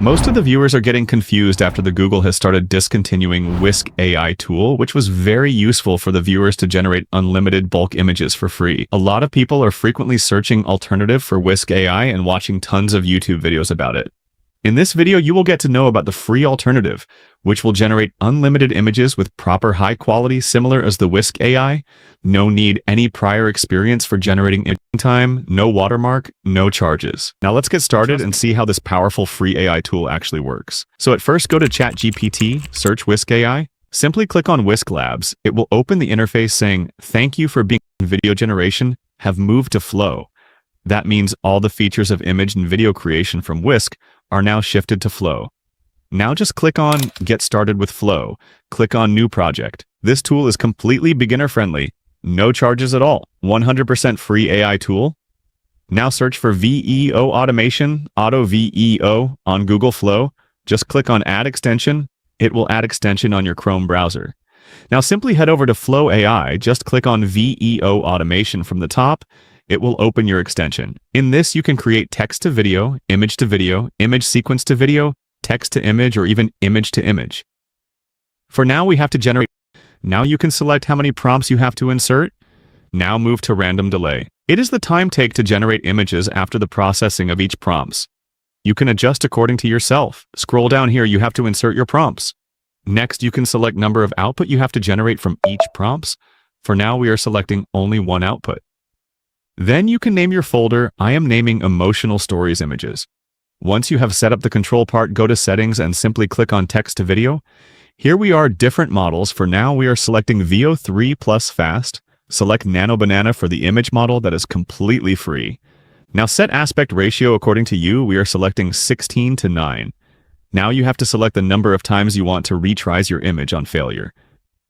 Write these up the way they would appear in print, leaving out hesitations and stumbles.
Most of the viewers are getting confused after the Google has started discontinuing Whisk AI tool, which was very useful for the viewers to generate unlimited bulk images for free. A lot of people are frequently searching alternative for Whisk AI and watching tons of YouTube videos about it. In this video, you will get to know about the free alternative, which will generate unlimited images with proper high quality similar as the Whisk AI. No need any prior experience for generating image time, no watermark, no charges. Now let's get started and see how this powerful free AI tool actually works. So at first go to ChatGPT, search Whisk AI. Simply click on Whisk Labs. It will open the interface saying, "Thank you for being in video generation, have moved to Flow." That means all the features of image and video creation from Whisk are now shifted to Flow. Now just click on Get Started with Flow. Click on New Project. This tool is completely beginner-friendly, no charges at all, 100% free AI tool. Now search for VEO Automation, Auto VEO on Google Flow. Just click on Add Extension. It will add extension on your Chrome browser. Now simply head over to Flow AI, just click on VEO Automation from the top. It will open your extension. In this, you can create text to video, image sequence to video, text to image, or even image to image. For now, we have to generate. Now you can select how many prompts you have to insert. Now move to random delay. It is the time take to generate images after the processing of each prompts. You can adjust according to yourself. Scroll down here, you have to insert your prompts. Next, you can select number of output you have to generate from each prompts. For now, we are selecting only one output. Then you can name your folder. I am naming Emotional Stories Images. Once you have set up the control part, go to Settings and simply click on Text to Video. Here we are different models. For now, we are selecting VO3 plus Fast. Select Nano Banana for the image model that is completely free. Now set aspect ratio according to you. We are selecting 16:9. Now you have to select the number of times you want to retries your image on failure.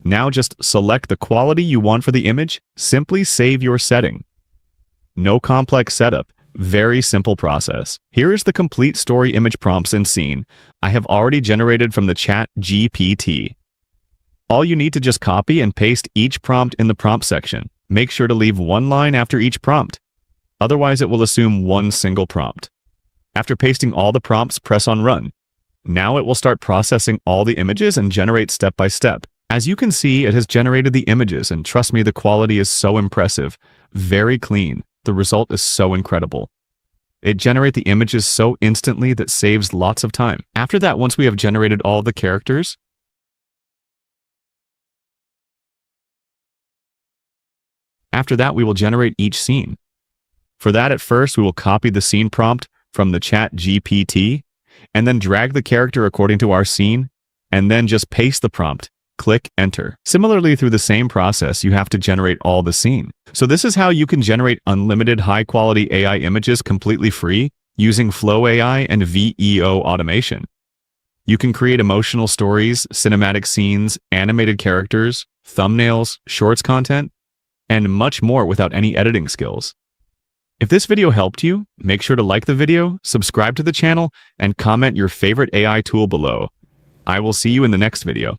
Now just select the quality you want for the image. Simply save your setting. No complex setup, very simple process. Here is the complete story image prompts and scene I have already generated from the ChatGPT. All you need to just copy and paste each prompt in the prompt section. Make sure to leave one line after each prompt. Otherwise, it will assume one single prompt. After pasting all the prompts, press on Run. Now it will start processing all the images and generate step by step. As you can see, it has generated the images, and trust me, the quality is so impressive. Very clean. The result is so incredible. It generates the images so instantly that saves lots of time. After that, once we have generated all the characters, after that, we will generate each scene. For that, at first, we will copy the scene prompt from the ChatGPT, and then drag the character according to our scene, and then just paste the prompt. Click Enter. Similarly, through the same process, you have to generate all the scene. So this is how you can generate unlimited high-quality AI images completely free using Flow AI and VEO automation. You can create emotional stories, cinematic scenes, animated characters, thumbnails, shorts content, and much more without any editing skills. If this video helped you, make sure to like the video, subscribe to the channel, and comment your favorite AI tool below. I will see you in the next video.